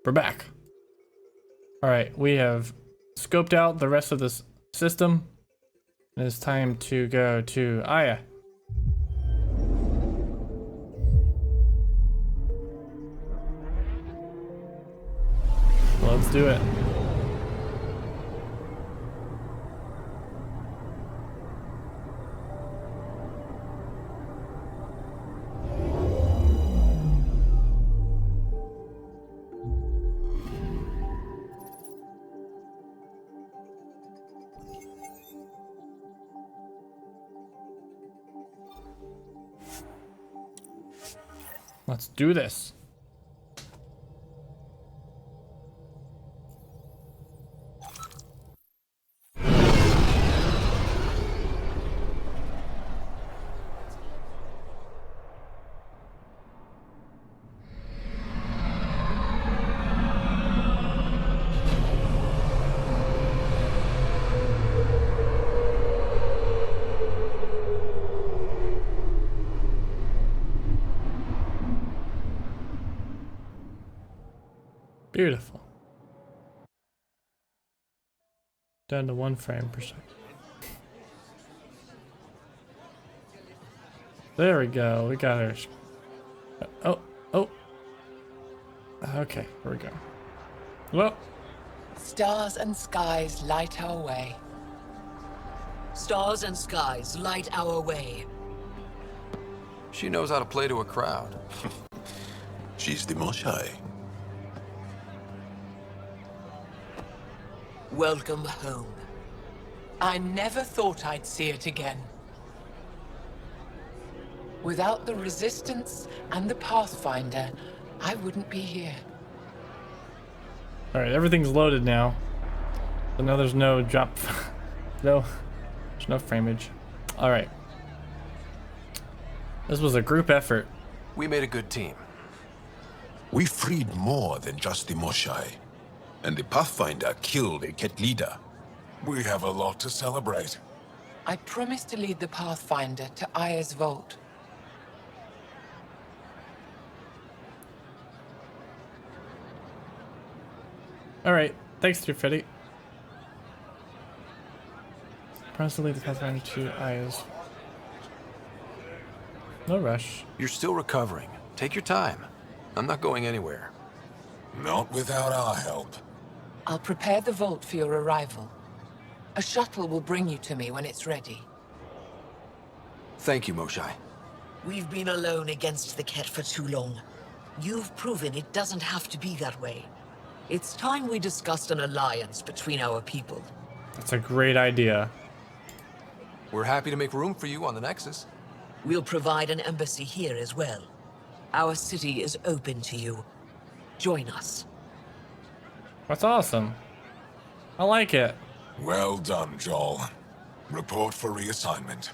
We're back. Alright, we have scoped out the rest of this system. And it's time to go to Aya. Let's do it. Let's do this. Beautiful. Down to 1 frame per second. There we go. We got her. Oh. Okay, here we go. Well. Stars and skies light our way. Stars and skies light our way. She knows how to play to a crowd. She's the Moshai. Welcome home. I never thought I'd see it again. Without the Resistance and the Pathfinder, I wouldn't be here. Alright, everything's loaded now. So now there's no drop. There's no frameage. Alright. This was a group effort. We made a good team. We freed more than just the Moshai. And the Pathfinder killed a Ket leader. We have a lot to celebrate. I promised to lead the Pathfinder to Aya's vault. Alright, thanks to Freddy. Promise to lead the Pathfinder to Aya's. No rush. You're still recovering. Take your time. I'm not going anywhere. Not without our help. I'll prepare the vault for your arrival. A shuttle will bring you to me when it's ready. Thank you, Moshai. We've been alone against the Ket for too long. You've proven it doesn't have to be that way. It's time we discussed an alliance between our people. That's a great idea. We're happy to make room for you on the Nexus. We'll provide an embassy here as well. Our city is open to you. Join us. That's awesome. I like it. Well done, Joel. Report for reassignment.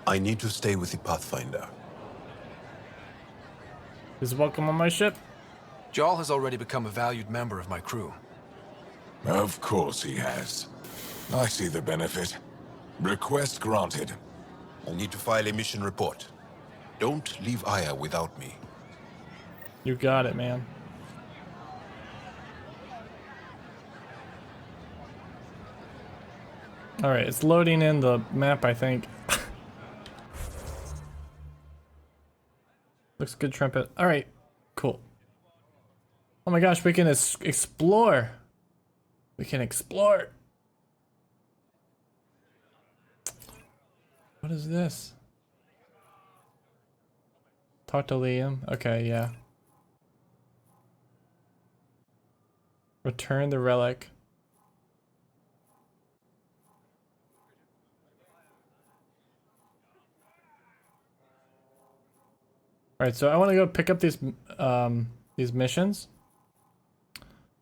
I need to stay with the Pathfinder. He's welcome on my ship. Jarl has already become a valued member of my crew. Of course he has. I see the benefit. Request granted. I need to file a mission report. Don't leave Aya without me. You got it, man. Alright, it's loading in the map, I think. Looks good, Trumpet. Alright, cool. Oh my gosh, we can explore. We can explore. What is this? Talk to Liam. Okay, yeah. Return the relic. Alright, so I want to go pick up these missions.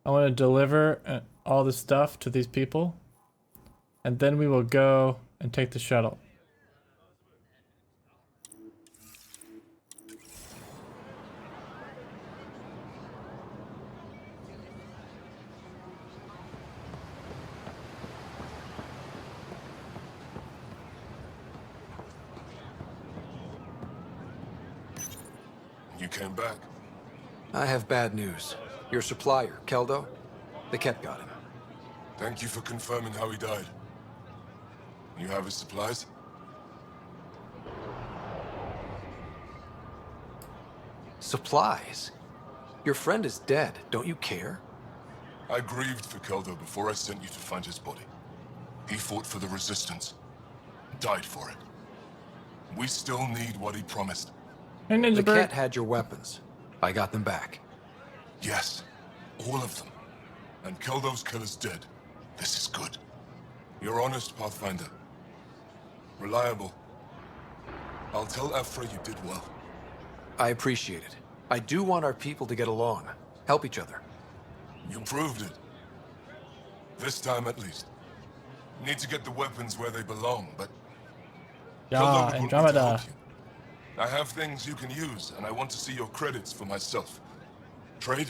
I want to deliver all the stuff to these people. And then we will go and take the shuttle. You came back. I have bad news. Your supplier, Keldo? The Ket got him. Thank you for confirming how he died. You have his supplies? Supplies? Your friend is dead. Don't you care? I grieved for Keldo before I sent you to find his body. He fought for the Resistance. Died for it. We still need what he promised. Hey, Ninja The Bird. Ket had your weapons. I got them back. Yes, all of them. And Keldo's killer's dead. This is good. You're honest, Pathfinder. Reliable. I'll tell Afra you did well. I appreciate it. I do want our people to get along. Help each other. You proved it. This time at least. Need to get the weapons where they belong, but Yeah, Keldo would want me to Andromeda. help you. I have things you can use, and I want to see your credits for myself. Trade?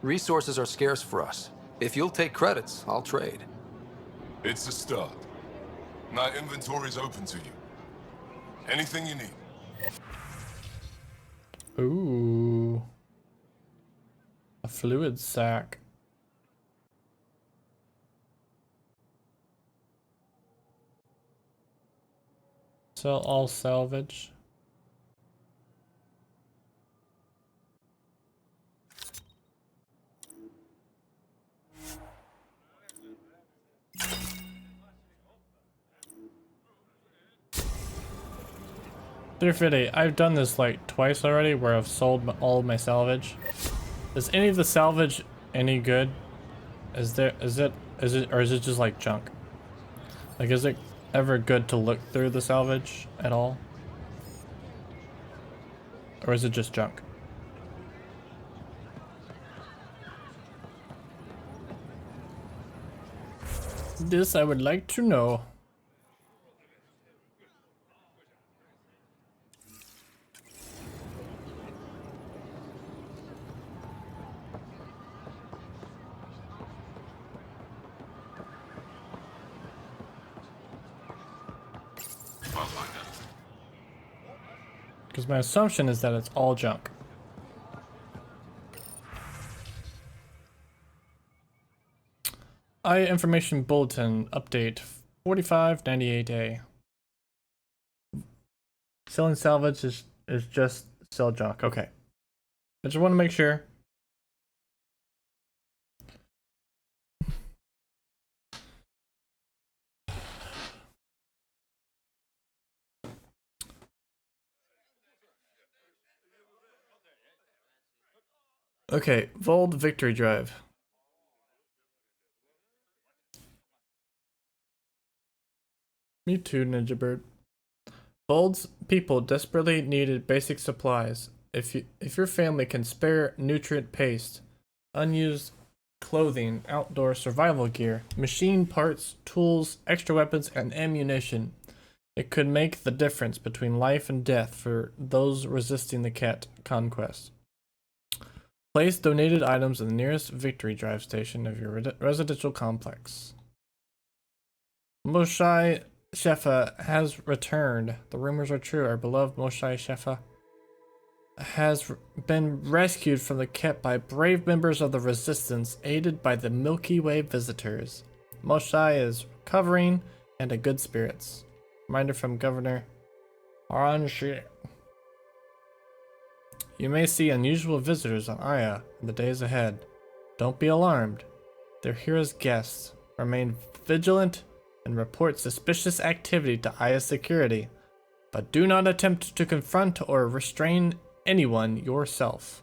Resources are scarce for us. If you'll take credits, I'll trade. It's a start. My inventory's open to you. Anything you need. Ooh. A fluid sac. Sell all salvage. $350. I've done this like twice already where I've sold all my salvage. Is any of the salvage any good? Is it or is it just like junk? Like, is it ever good to look through the salvage at all? Or is it just junk? This I would like to know. Because my assumption is that it's all junk. Information Bulletin Update 4598A. Selling salvage is just sell junk. Okay. I just want to make sure. Okay, Vold Victory Drive. Me too, Ninja Bird. Vold's people desperately needed basic supplies. If your family can spare nutrient paste, unused clothing, outdoor survival gear, machine parts, tools, extra weapons, and ammunition, it could make the difference between life and death for those resisting the Ket conquest. Place donated items in the nearest Victory Drive station of your residential complex. Moshai Shefa has returned. The rumors are true. Our beloved Moshai Shefa has been rescued from the Ket by brave members of the Resistance, aided by the Milky Way visitors. Moshai is recovering and in good spirits. Reminder from Governor Aranshi. You may see unusual visitors on Aya in the days ahead. Don't be alarmed. They're here as guests. Remain vigilant and report suspicious activity to Aya security, but do not attempt to confront or restrain anyone yourself.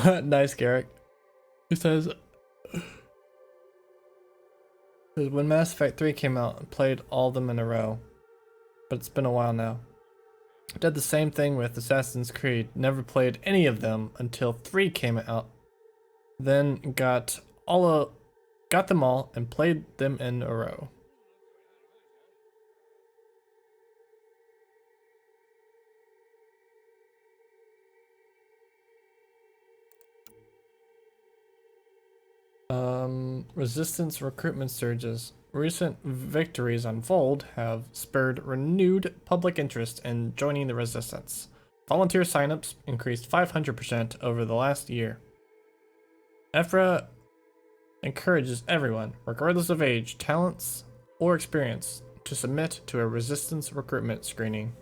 Nice, Garrick. He says, when Mass Effect 3 came out, I played all of them in a row, but it's been a while now. I did the same thing with Assassin's Creed, never played any of them until 3 came out. Then got them all and played them in a row. resistance recruitment surges. Recent victories on Vold have spurred renewed public interest in joining the resistance. Volunteer signups increased 500% over the last year. Ephra encourages everyone, regardless of age, talents, or experience, to submit to a resistance recruitment screening.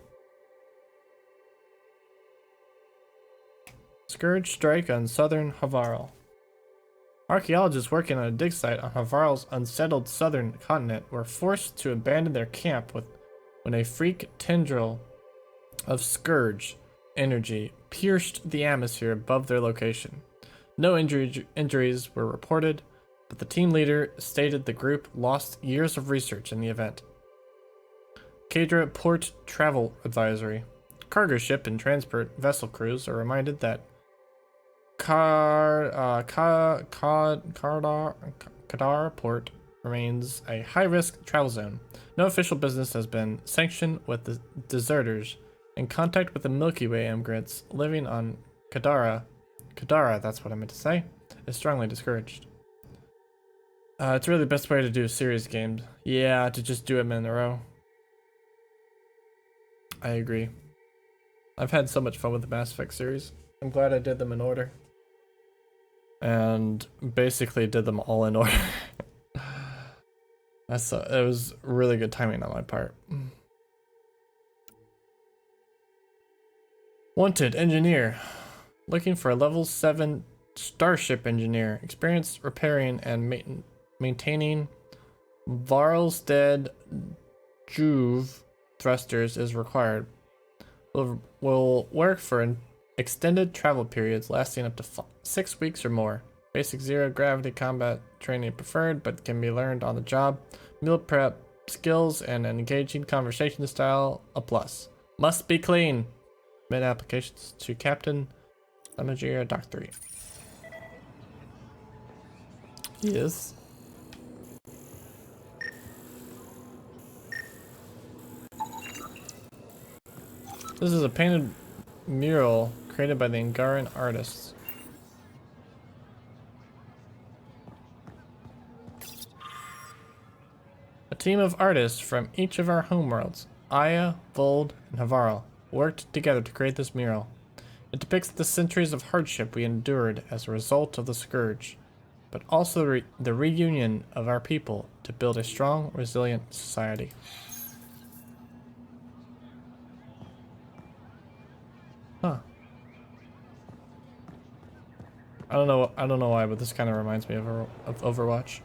Scourge strike on southern Havarl. Archaeologists working on a dig site on Havarl's unsettled southern continent were forced to abandon their camp when a freak tendril of Scourge energy pierced the atmosphere above their location. No injuries were reported, but the team leader stated the group lost years of research in the event. Kadra Port Travel Advisory. Cargo ship and transport vessel crews are reminded that Kadar Port remains a high-risk travel zone. No official business has been sanctioned with the deserters, and contact with the Milky Way immigrants living on Kadara, that's what I meant to say, is strongly discouraged. It's really the best way to do series games. Yeah, to just do them in a row. I agree. I've had so much fun with the Mass Effect series. I'm glad I did them in order. And basically did them all in order. It was really good timing on my part. Wanted engineer. Looking for a level 7 starship engineer. Experienced repairing and maintaining Varlstead Juve thrusters is required. Will work for extended travel periods lasting up to 6 weeks or more. Basic zero gravity combat training preferred, but can be learned on the job. Meal prep skills and an engaging conversation style a plus. Must be clean. Mid applications to Captain Lamajira Doc 3. Yes. This is a painted mural created by the Angaran artists. A team of artists from each of our homeworlds, Aya, Vold, and Havarl, worked together to create this mural. It depicts the centuries of hardship we endured as a result of the Scourge, but also the reunion of our people to build a strong, resilient society. Huh. I don't know why, but this kind of reminds me of Overwatch.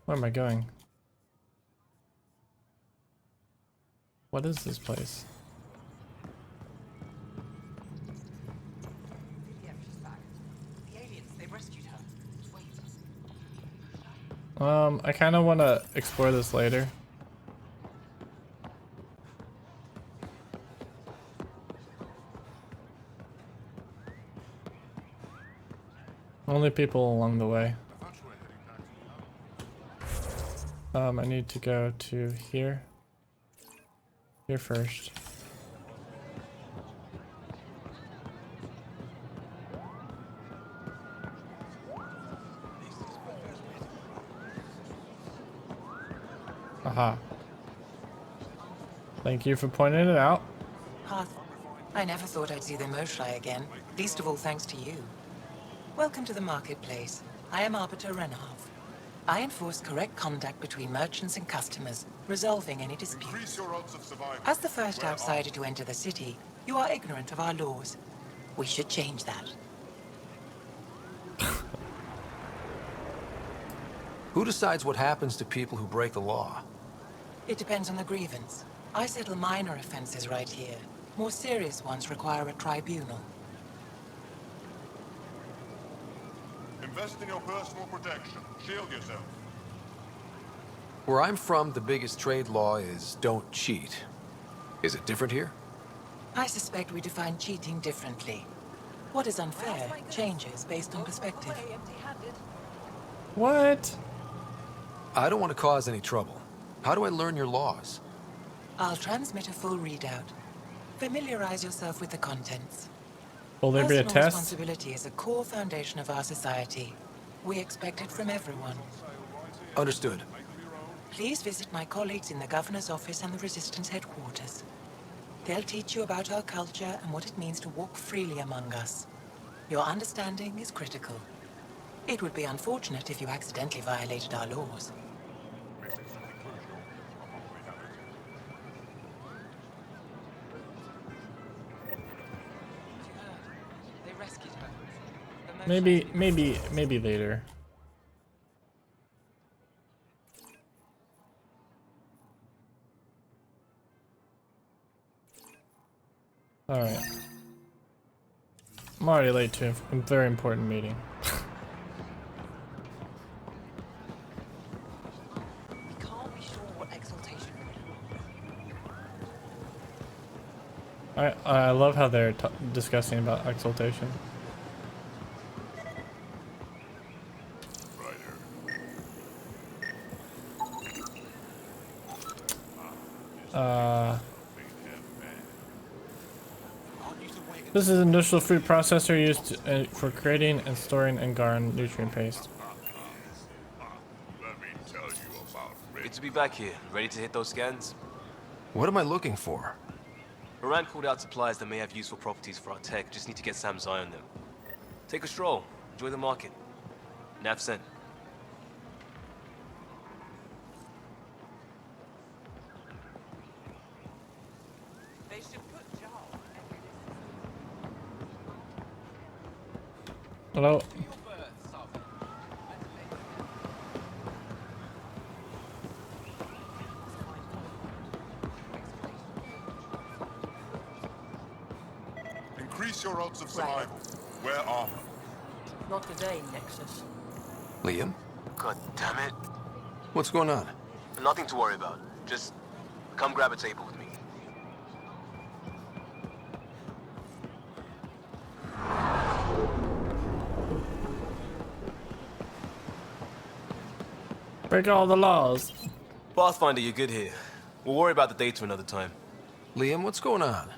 Where am I going? What is this place? I kind of want to explore this later. Only people along the way. I need to go to here. Here first. Aha. Thank you for pointing it out. Path. I never thought I'd see the Moshlai again, least of all thanks to you. Welcome to the marketplace. I am Arbiter Renhoff. I enforce correct contact between merchants and customers, resolving any disputes. As the first outsider to enter the city, you are ignorant of our laws. We should change that. Who decides what happens to people who break the law? It depends on the grievance. I settle minor offenses right here. More serious ones require a tribunal. Invest in your personal protection. Shield yourself. Where I'm from, the biggest trade law is don't cheat. Is it different here? I suspect we define cheating differently. What is unfair changes based on perspective. What? I don't want to cause any trouble. How do I learn your laws? I'll transmit a full readout. Familiarize yourself with the contents. Will there be a Personal test? responsibility is a core foundation of our society. We expect it from everyone. Understood. Please visit my colleagues in the Governor's office and the Resistance headquarters. They'll teach you about our culture and what it means to walk freely among us. Your understanding is critical. It would be unfortunate if you accidentally violated our laws. They rescued her. Maybe later. All right. I'm already late to a very important meeting. We can't be sure what exaltation I love how they're discussing about exaltation. This is an industrial food processor used for creating and storing Angaran nutrient paste. Let me tell you about Good to be back here. Ready to hit those scans? What am I looking for? Moran called out supplies that may have useful properties for our tech. Just need to get Sam's eye on them. Take a stroll. Enjoy the market. Nav sent. Hello. increase your odds of survival. Wear armor. Not today, Nexus. Liam? God damn it. What's going on? Nothing to worry about. Just come grab a table with me. Break all the laws. Pathfinder, you're good here. We'll worry about the data another time. Liam, what's going on?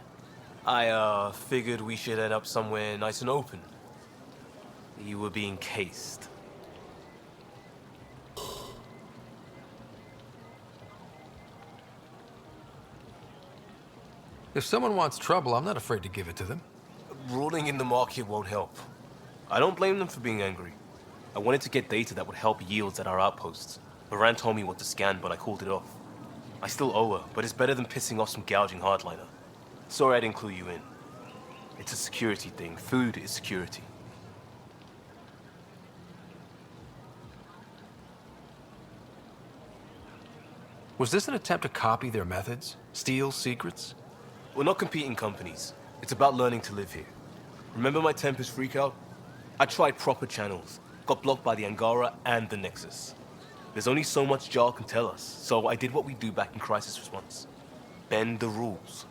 I, figured we should head up somewhere nice and open. You were being cased. If someone wants trouble, I'm not afraid to give it to them. Ruling in the market won't help. I don't blame them for being angry. I wanted to get data that would help yields at our outposts. Moran told me what to scan, but I called it off. I still owe her, but it's better than pissing off some gouging hardliner. Sorry I didn't clue you in. It's a security thing. Food is security. Was this an attempt to copy their methods? Steal secrets? We're not competing companies. It's about learning to live here. Remember my Tempest freakout? I tried proper channels. Got blocked by the Angara and the Nexus. There's only so much Jarl can tell us, so I did what we do back in crisis response. Bend the rules.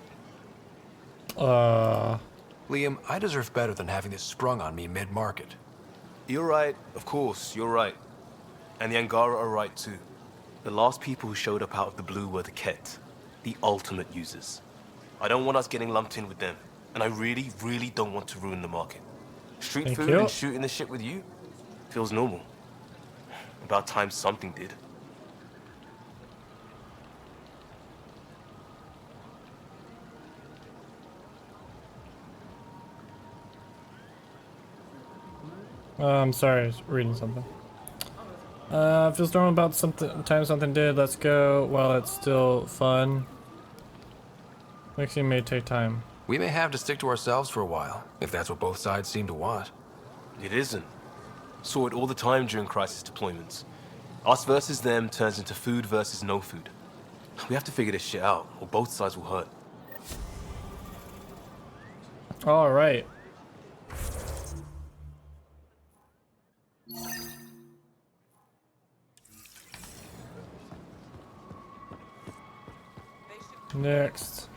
Liam, I deserve better than having this sprung on me mid-market. You're right, of course, you're right. And the Angara are right too. The last people who showed up out of the blue were the Ket, the ultimate users. I don't want us getting lumped in with them, and I really, really don't want to ruin the market. Street Thank food you. and shooting the shit with you feels normal. About time something did. I'm sorry, I was reading something. Feels normal about something did. Let's go while it's still fun. Mixing may take time. We may have to stick to ourselves for a while, if that's what both sides seem to want. It isn't. Saw it all the time during crisis deployments. Us versus them turns into food versus no food. We have to figure this shit out, or both sides will hurt. All right. Next.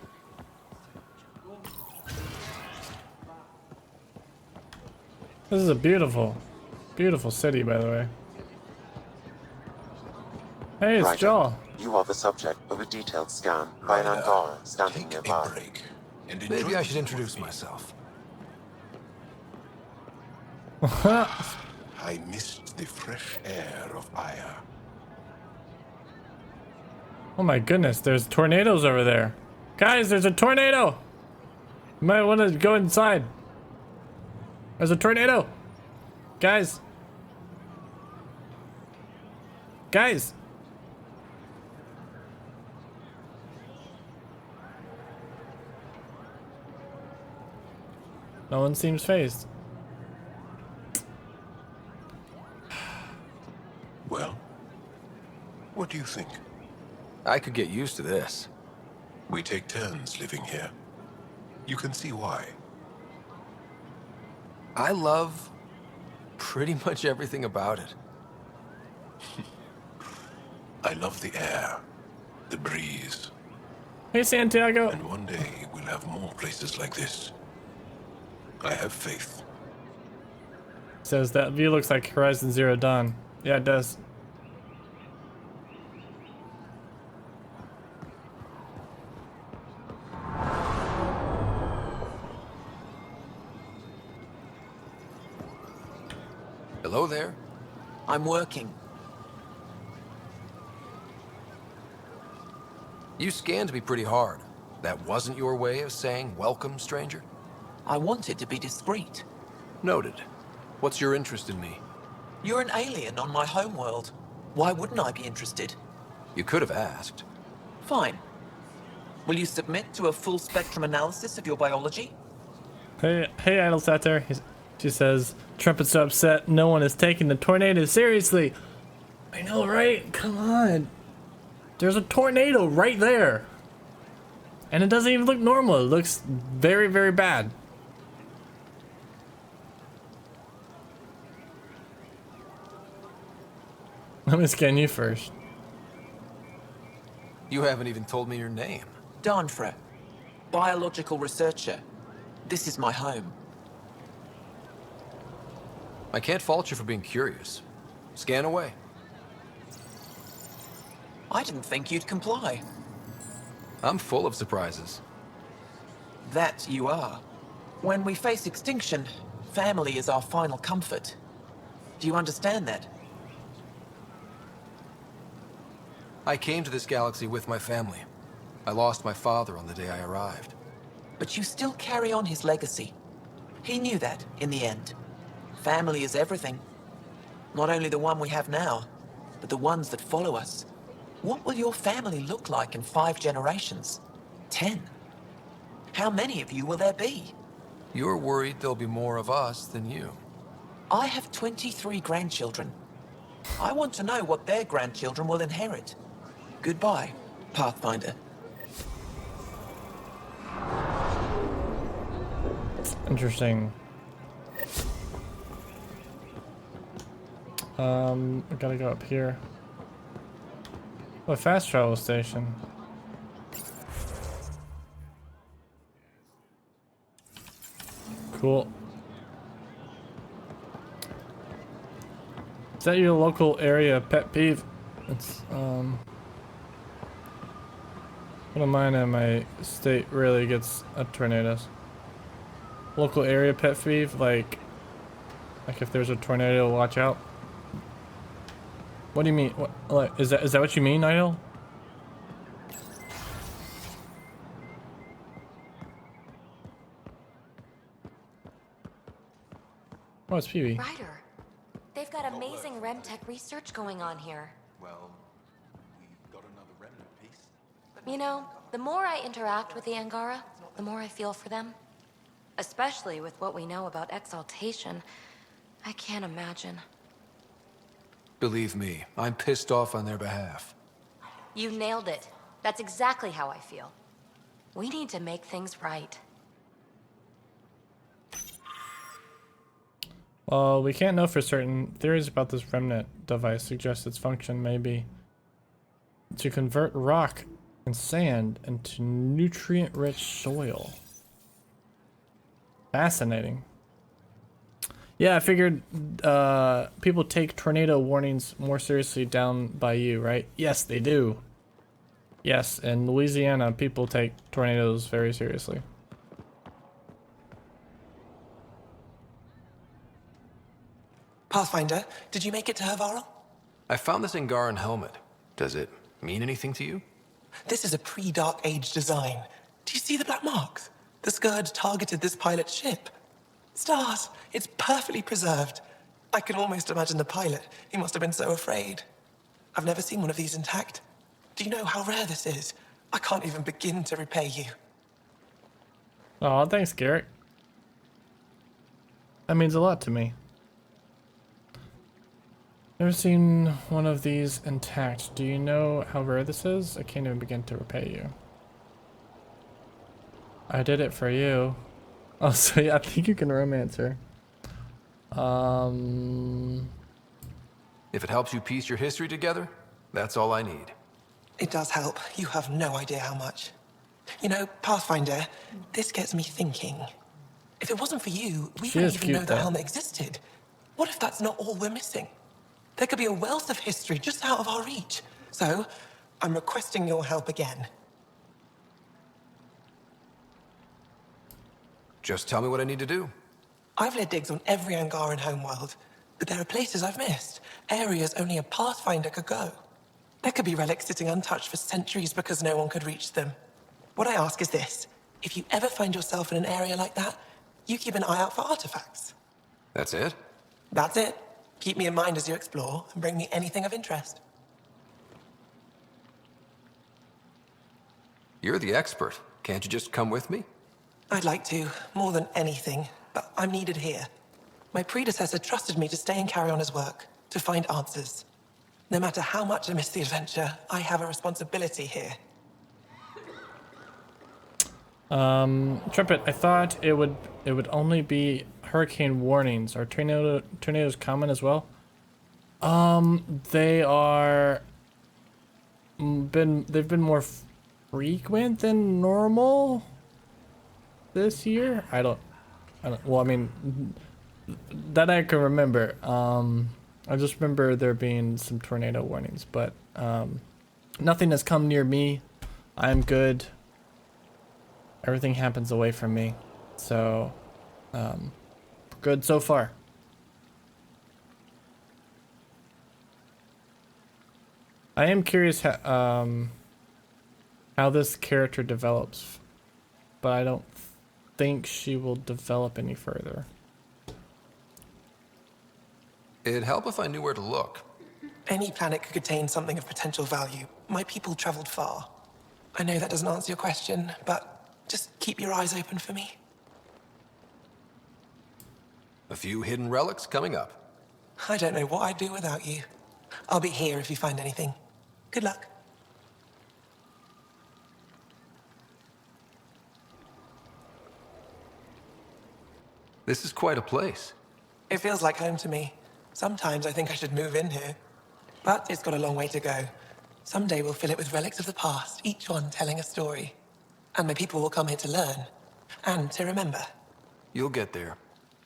This is a beautiful, beautiful city, by the way. Hey, it's Right. Jaw. You are the subject of a detailed scan by an Angara standing Take a nearby. break. and enjoy Maybe I the should view introduce with me. myself. I missed the fresh air of Aya. Oh my goodness, there's tornadoes over there. Guys, there's a tornado! You might want to go inside. There's a tornado! Guys! Guys! No one seems phased. Well, what do you think? I could get used to this. We take turns living here. You can see why. I love pretty much everything about it. I love the air, the breeze, Hey, Santiago! and one day we'll have more places like this. I have faith. Says that view looks like Horizon Zero Dawn. Yeah, it does. Hello there. I'm working. You scanned me pretty hard. That wasn't your way of saying welcome, stranger? I wanted to be discreet. Noted. What's your interest in me? You're an alien on my homeworld. Why wouldn't I be interested? You could have asked. Fine. Will you submit to a full spectrum analysis of your biology? Hey, Idle Satyr. She says, Trumpet's so upset no one is taking the tornado seriously. I know, right? Come on. There's a tornado right there. And it doesn't even look normal. It looks very, very bad. Let me scan you first. You haven't even told me your name. Danfra, biological researcher. This is my home. I can't fault you for being curious. Scan away. I didn't think you'd comply. I'm full of surprises. That you are. When we face extinction, family is our final comfort. Do you understand that? I came to this galaxy with my family. I lost my father on the day I arrived. But you still carry on his legacy. He knew that, in the end. Family is everything. Not only the one we have now, but the ones that follow us. What will your family look like in 5 generations? 10? How many of you will there be? You're worried there'll be more of us than you. I have 23 grandchildren. I want to know what their grandchildren will inherit. Goodbye, Pathfinder. Interesting. I gotta go up here. Oh, a fast travel station. Cool. Is that your local area pet peeve? It's one of mine in my state really gets tornadoes. Local area pet peeve, like if there's a tornado, watch out. What do you mean? What, like, is that what you mean, Idle? Oh, it's Peewee. Ryder, they've got amazing Remtech research going on here. Well, we got another remnant piece. You know, the more I interact with the Angara, the more I feel for them. Especially with what we know about exaltation. I can't imagine. Believe me, I'm pissed off on their behalf. You nailed it. That's exactly how I feel. We need to make things right. Well, we can't know for certain. Theories about this remnant device suggest its function may be to convert rock and sand into nutrient-rich soil. Fascinating. Yeah, I figured people take tornado warnings more seriously down by you, right? Yes, they do. Yes, in Louisiana, people take tornadoes very seriously. Pathfinder, did you make it to Havarl? I found this Angaran helmet. Does it mean anything to you? This is a pre-Dark Age design. Do you see the black marks? The Scourge targeted this pilot's ship. Stars, it's perfectly preserved. I can almost imagine the pilot. He must have been so afraid. I've never seen one of these intact. Do you know how rare this is? I can't even begin to repay you. Oh, thanks, Garrett. That means a lot to me. Never seen one of these intact. Do you know how rare this is? I can't even begin to repay you. I did it for you. Oh, so yeah, I think you can romance her. If it helps you piece your history together, that's all I need. It does help. You have no idea how much. You know, Pathfinder, this gets me thinking. If it wasn't for you, we She wouldn't is even know cute, the though. helmet existed. What if that's not all we're missing? There could be a wealth of history just out of our reach. So, I'm requesting your help again. Just tell me what I need to do. I've led digs on every Angaran homeworld, but there are places I've missed, areas only a Pathfinder could go. There could be relics sitting untouched for centuries because no one could reach them. What I ask is this: if you ever find yourself in an area like that, you keep an eye out for artifacts. That's it? That's it. Keep me in mind as you explore and bring me anything of interest. You're the expert. Can't you just come with me? I'd like to, more than anything, but I'm needed here. My predecessor trusted me to stay and carry on his work, to find answers. No matter how much I miss the adventure, I have a responsibility here. Trumpet, I thought it would only be hurricane warnings. Are tornadoes common as well? They are they've been more frequent than normal this year. I don't well, I mean, that I can remember. I just remember there being some tornado warnings, but nothing has come near me. I'm good. Everything happens away from me, so good so far. I am curious how this character develops, but I don't think she will develop any further. It'd help if I knew where to look. Any planet could contain something of potential value. My people traveled far. I know that doesn't answer your question, but just keep your eyes open for me. A few hidden relics coming up. I don't know what I'd do without you. I'll be here if you find anything. Good luck. This is quite a place. It feels like home to me. Sometimes I think I should move in here. But it's got a long way to go. Someday we'll fill it with relics of the past, each one telling a story. And my people will come here to learn. And to remember. You'll get there.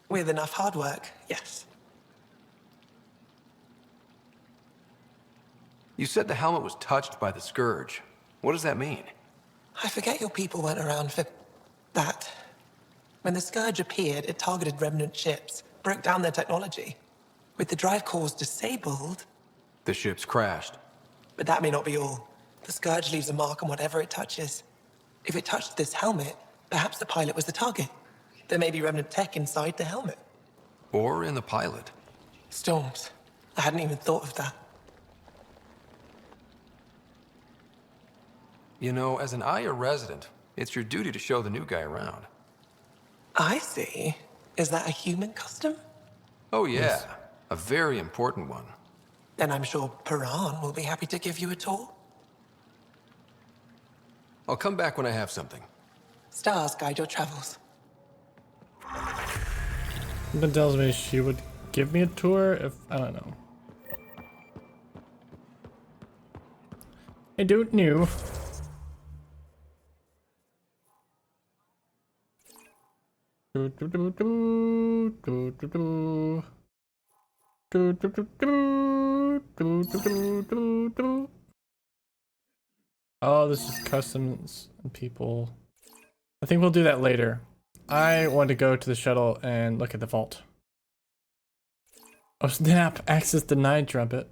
With enough hard work, yes. You said the helmet was touched by the Scourge. What does that mean? I forget your people weren't around for that. When the Scourge appeared, it targeted remnant ships, broke down their technology. With the drive cores disabled... The ship's crashed. But that may not be all. The Scourge leaves a mark on whatever it touches. If it touched this helmet, perhaps the pilot was the target. There may be remnant tech inside the helmet. Or in the pilot. Storms. I hadn't even thought of that. You know, as an Aya resident, it's your duty to show the new guy around. I see. Is that a human custom? Oh yeah, a very important one. Then I'm sure Piran will be happy to give you a tour. I'll come back when I have something. Stars guide your travels. Something tells me she would give me a tour if, I don't know. I don't know. Oh, this is customs and people. I think we'll do that later. I want to go to the shuttle and look at the vault. Oh snap! Access denied, Trumpet.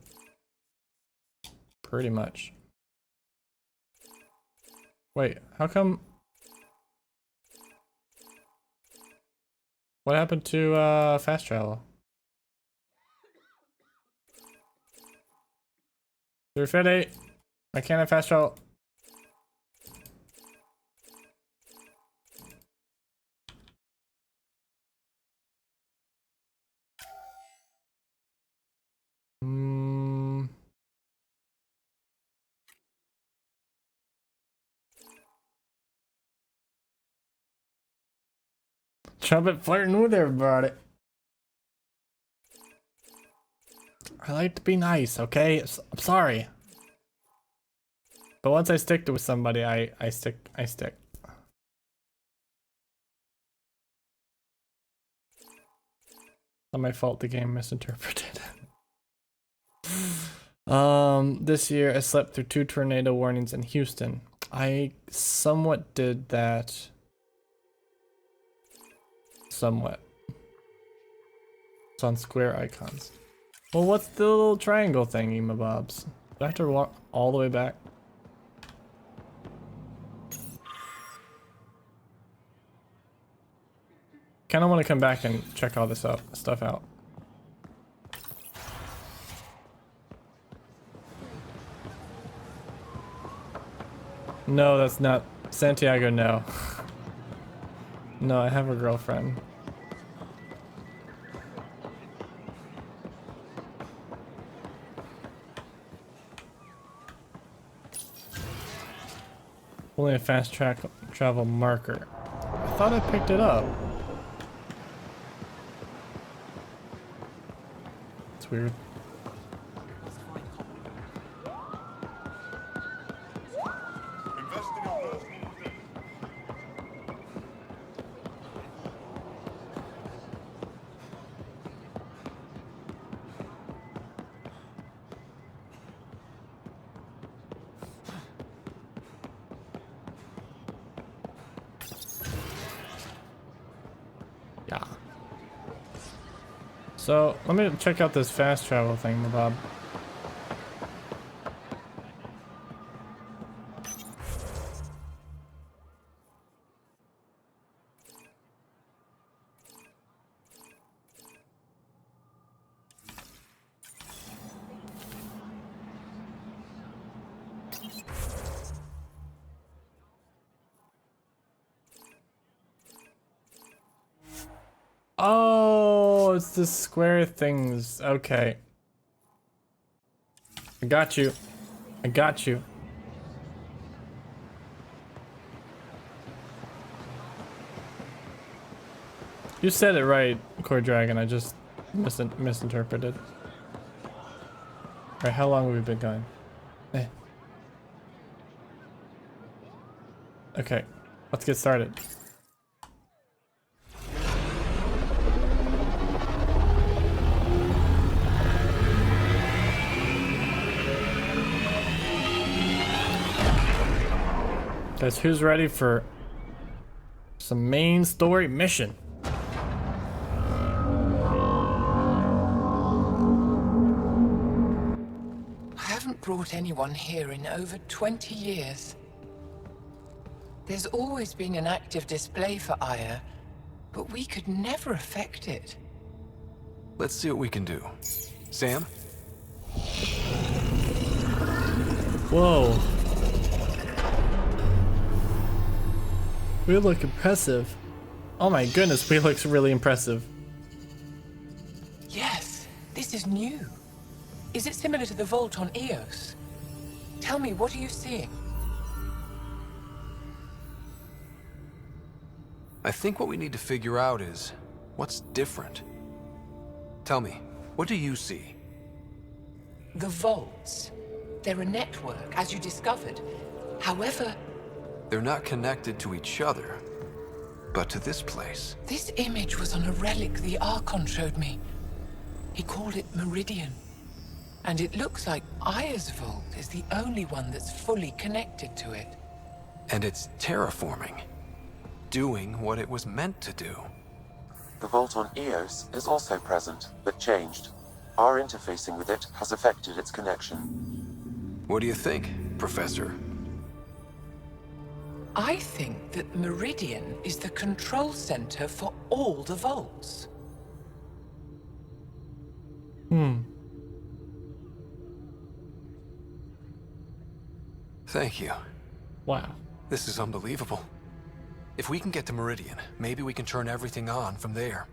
Pretty much. Wait, how come? What happened to fast travel? Refetti! I can't have fast travel. Trumpet flirting with everybody. I like to be nice, okay? I'm sorry. But once I stick with somebody, I stick. Not my fault the game misinterpreted. This year I slept through 2 tornado warnings in Houston. I somewhat did that. Somewhat. It's on square icons. Well, what's the little triangle thingy, my bobs? Do I have to walk all the way back? Kind of want to come back and check all this stuff out. No, that's not Santiago. No. No, I have a girlfriend. Only a fast travel marker. I thought I picked it up. It's weird. Yeah. So let me check out this fast travel thing, Bob. Oh, it's the square things. Okay. I got you. I got you. You said it right, Core Dragon. I just misinterpreted. Alright, how long have we been going? Eh. Okay, let's get started. Guys, who's ready for some main story mission? I haven't brought anyone here in over 20 years. There's always been an active display for Aya, but we could never affect it. Let's see what we can do. Sam? Whoa. We look impressive. Oh my goodness, we look really impressive. Yes, this is new. Is it similar to the vault on Eos? Tell me, what are you seeing? I think what we need to figure out is what's different. Tell me, what do you see? The vaults. They're a network, as you discovered. However, They're not connected to each other, but to this place. this image was on a relic the Archon showed me. He called it Meridian. And it looks like Aya's vault is the only one that's fully connected to it. And it's terraforming, doing what it was meant to do. The vault on Eos is also present, but changed. Our interfacing with it has affected its connection. What do you think, Professor? I think that Meridian is the control center for all the vaults. Thank you. Wow. This is unbelievable. If we can get to Meridian, maybe we can turn everything on from there.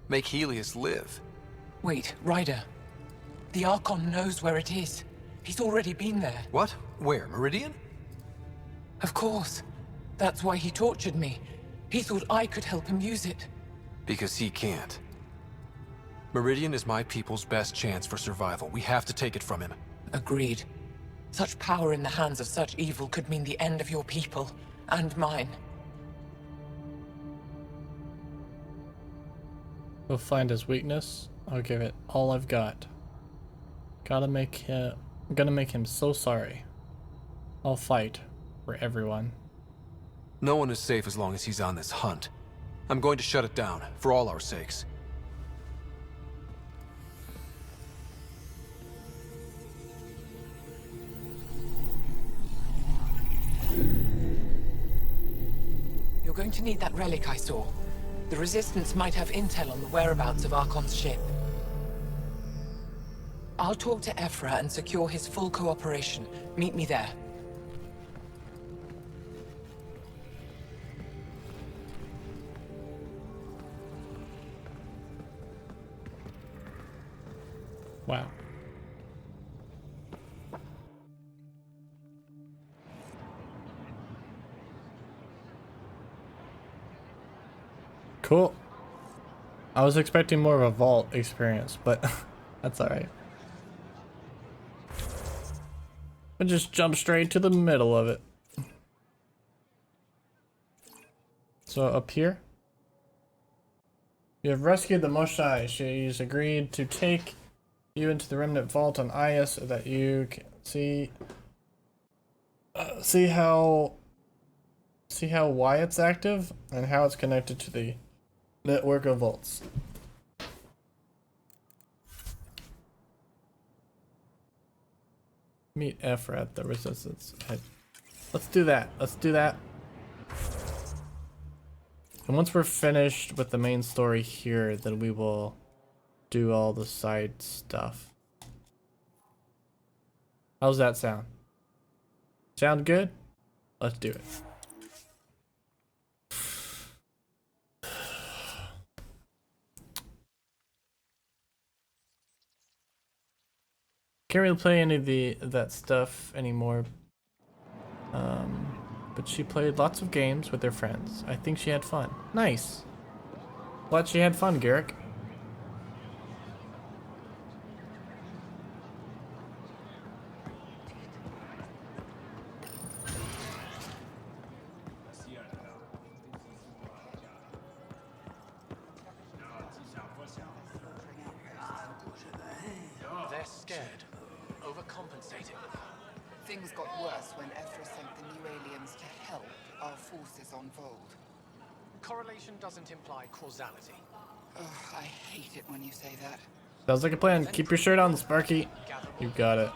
Make Helios live. Wait, Ryder. The Archon knows where it is. He's already been there. What? Where? Meridian? Of course. That's why he tortured me. He thought I could help him use it. Because he can't. Meridian is my people's best chance for survival. We have to take it from him. Agreed. Such power in the hands of such evil could mean the end of your people, and mine. We'll find his weakness. I'll give it all I've got. I'm gonna make him so sorry. I'll fight for everyone. No one is safe as long as he's on this hunt. I'm going to shut it down, for all our sakes. You're going to need that relic I saw. The Resistance might have intel on the whereabouts of Archon's ship. I'll talk to Ephra and secure his full cooperation. Meet me there. Wow. Cool. I was expecting more of a vault experience, but that's alright. We'll just jump straight to the middle of it. So up here, you have rescued the Moshai. She's agreed to take you into the remnant vault on Ias so that you can see how why it's active and how it's connected to the network of vaults. Meet Ephra at the Resistance. Let's do that. Let's do that. And once we're finished with the main story here, then we will do all the side stuff. How's that sound? Sound good? Let's do it. Can't really play any of that stuff anymore. But she played lots of games with her friends. I think she had fun. Nice. Glad she had fun, Garrick. They're scared. Overcompensating. Things got worse when Ephra sent the new aliens to help our forces on Vold. Correlation doesn't imply causality. Ugh, I hate it when you say that. Sounds like a plan. Keep your shirt on, Sparky. You got it.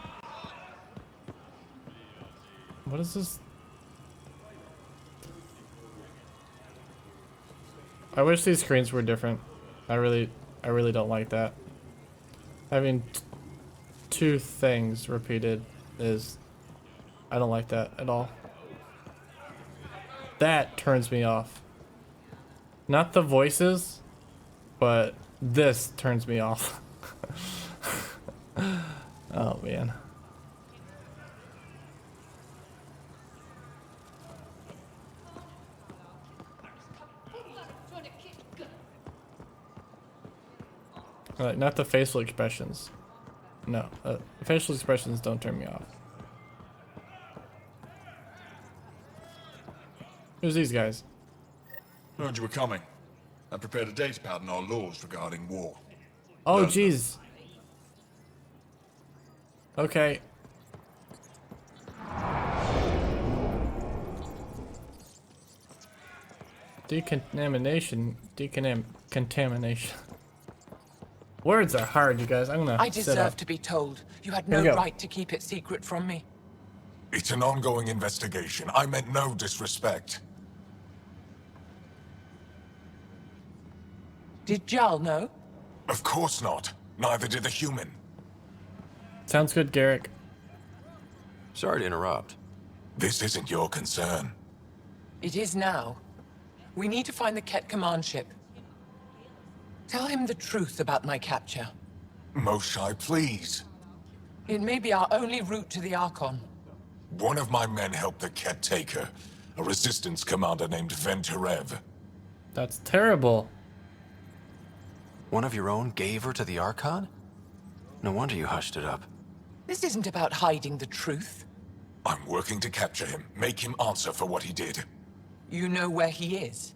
What is this? I wish these screens were different. I really don't like that. Having two things repeated is... I don't like that at all. That turns me off. Not the voices, but this turns me off. Oh man. Not the facial expressions. No, facial expressions don't turn me off. Who's these guys? Heard you were coming. I prepared a data pad on our laws regarding war. Oh, Learn jeez. Okay. Contamination. Words are hard, you guys. I'm gonna I sit deserve up. to be told. You had Here we no go. right to keep it secret from me. It's an ongoing investigation. I meant no disrespect. Did Jarl know? Of course not. Neither did the human. Sounds good, Garrick. Sorry to interrupt. This isn't your concern. It is now. We need to find the Ket command ship. Tell him the truth about my capture. Moshai, please. It may be our only route to the Archon. One of my men helped the Ket take her. A resistance commander named Venturev. That's terrible. One of your own gave her to the Archon? No wonder you hushed it up. This isn't about hiding the truth. I'm working to capture him, make him answer for what he did. You know where he is?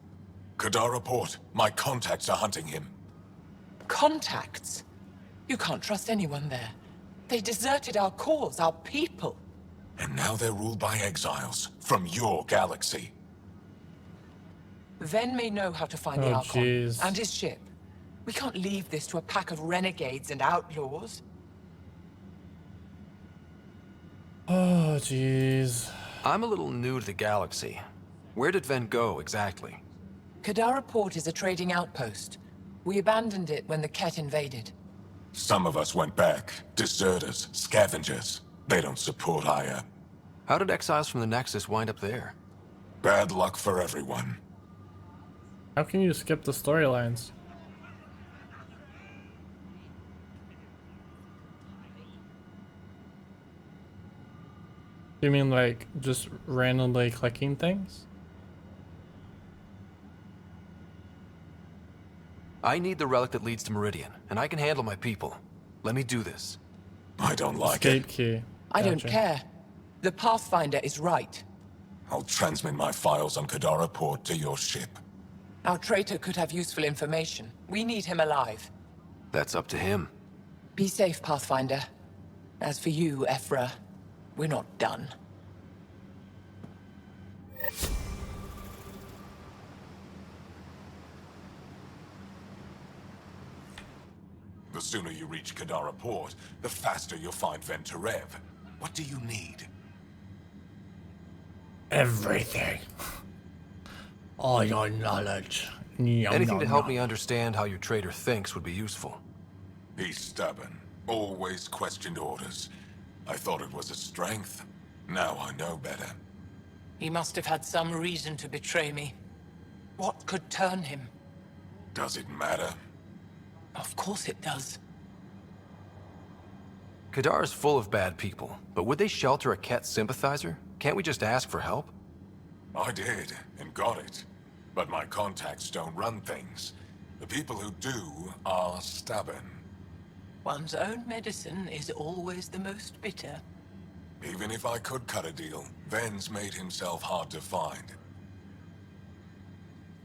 Kadara Port, my contacts are hunting him. Contacts? You can't trust anyone there. They deserted our cause, our people. And now they're ruled by exiles from your galaxy. Ven may know how to find the Oh, Archon jeez. and his ship. We can't leave this to a pack of renegades and outlaws. Oh, jeez. I'm a little new to the galaxy. Where did Ven go, exactly? Kadara Port is a trading outpost. We abandoned it when the Ket invaded. Some of us went back. Deserters, scavengers. They don't support Aya. How did exiles from the Nexus wind up there? Bad luck for everyone. How can you skip the storylines? You mean like just randomly clicking things? I need the relic that leads to Meridian, and I can handle my people. Let me do this. I don't like Escape it. key. I don't Gotcha. care. The Pathfinder is right. I'll transmit my files on Kadara Port to your ship. Our traitor could have useful information. We need him alive. That's up to him. Be safe, Pathfinder. As for you, Ephra, we're not done. The sooner you reach Kadara Port, the faster you'll find Venturev. What do you need? Everything. All your knowledge. Anything to help me understand how your traitor thinks would be useful. He's stubborn. Always questioned orders. I thought it was a strength. Now I know better. He must have had some reason to betray me. What could turn him? Does it matter? Of course it does. Kadar is full of bad people, but would they shelter a Ket sympathizer? Can't we just ask for help? I did, and got it. But my contacts don't run things. The people who do are stubborn. One's own medicine is always the most bitter. Even if I could cut a deal, Ven's made himself hard to find.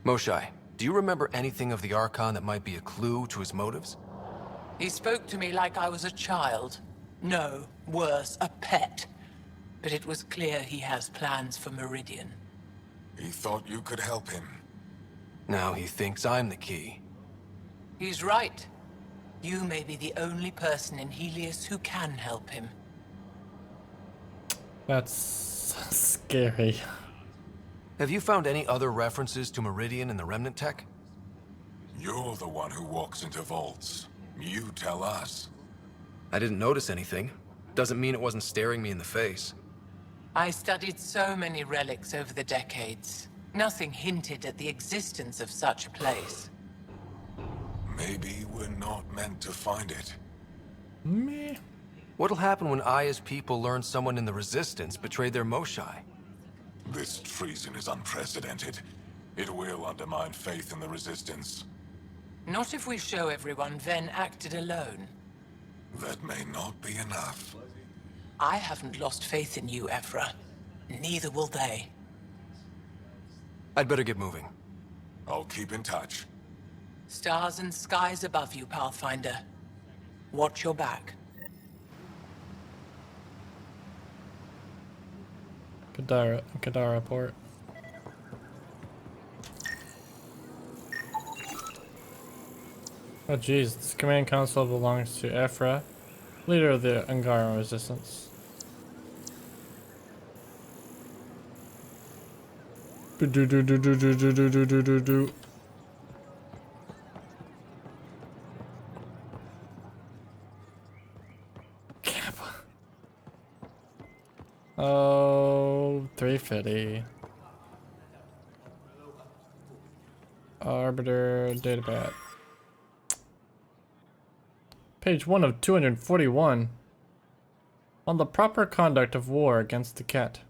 Moshai, do you remember anything of the Archon that might be a clue to his motives? He spoke to me like I was a child. No, worse, a pet. But it was clear he has plans for Meridian. He thought you could help him. Now he thinks I'm the key. He's right. You may be the only person in Helios who can help him. That's scary. Have you found any other references to Meridian in the Remnant tech? You're the one who walks into vaults. You tell us. I didn't notice anything. Doesn't mean it wasn't staring me in the face. I studied so many relics over the decades. Nothing hinted at the existence of such a place. Maybe we're not meant to find it. Meh. What'll happen when Aya's people learn someone in the Resistance betrayed their Moshai? This treason is unprecedented. It will undermine faith in the Resistance. Not if we show everyone Ven acted alone. That may not be enough. I haven't lost faith in you, Ephra. Neither will they. I'd better get moving. I'll keep in touch. Stars and skies above you, Pathfinder. Watch your back. Kadara Port. Oh jeez, this command console belongs to Ephra, leader of the Angara resistance. Do do do do do do do do do do do. Oh, 350. Arbiter database. Page 1 of 241. On the proper conduct of war against the Ket.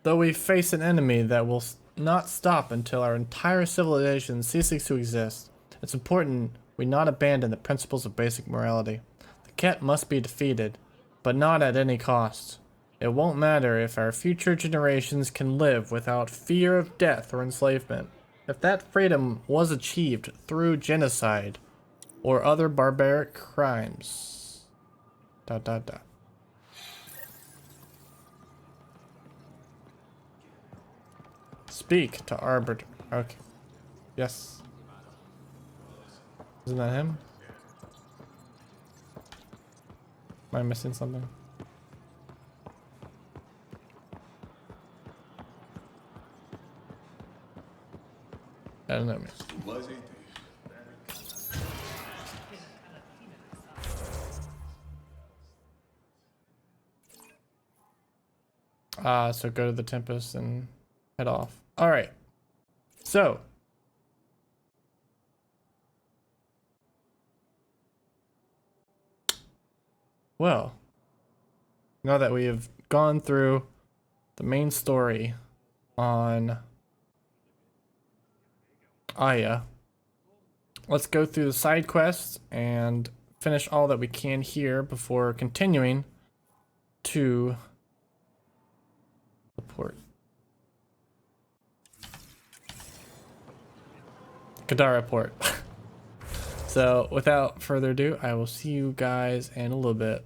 Though we face an enemy that will not stop until our entire civilization ceases to exist, it's important we not abandon the principles of basic morality. The Ket must be defeated, but not at any cost. It won't matter if our future generations can live without fear of death or enslavement. If that freedom was achieved through genocide or other barbaric crimes. Dot dot dot. Speak to Arbiter. Okay. Yes. Isn't that him? Am I missing something? I don't know. So go to the Tempest and head off. All right. So. Well. Now that we have gone through the main story on Aya, let's go through the side quests and finish all that we can here before continuing to the port. Kadara port. So without further ado, I will see you guys in a little bit.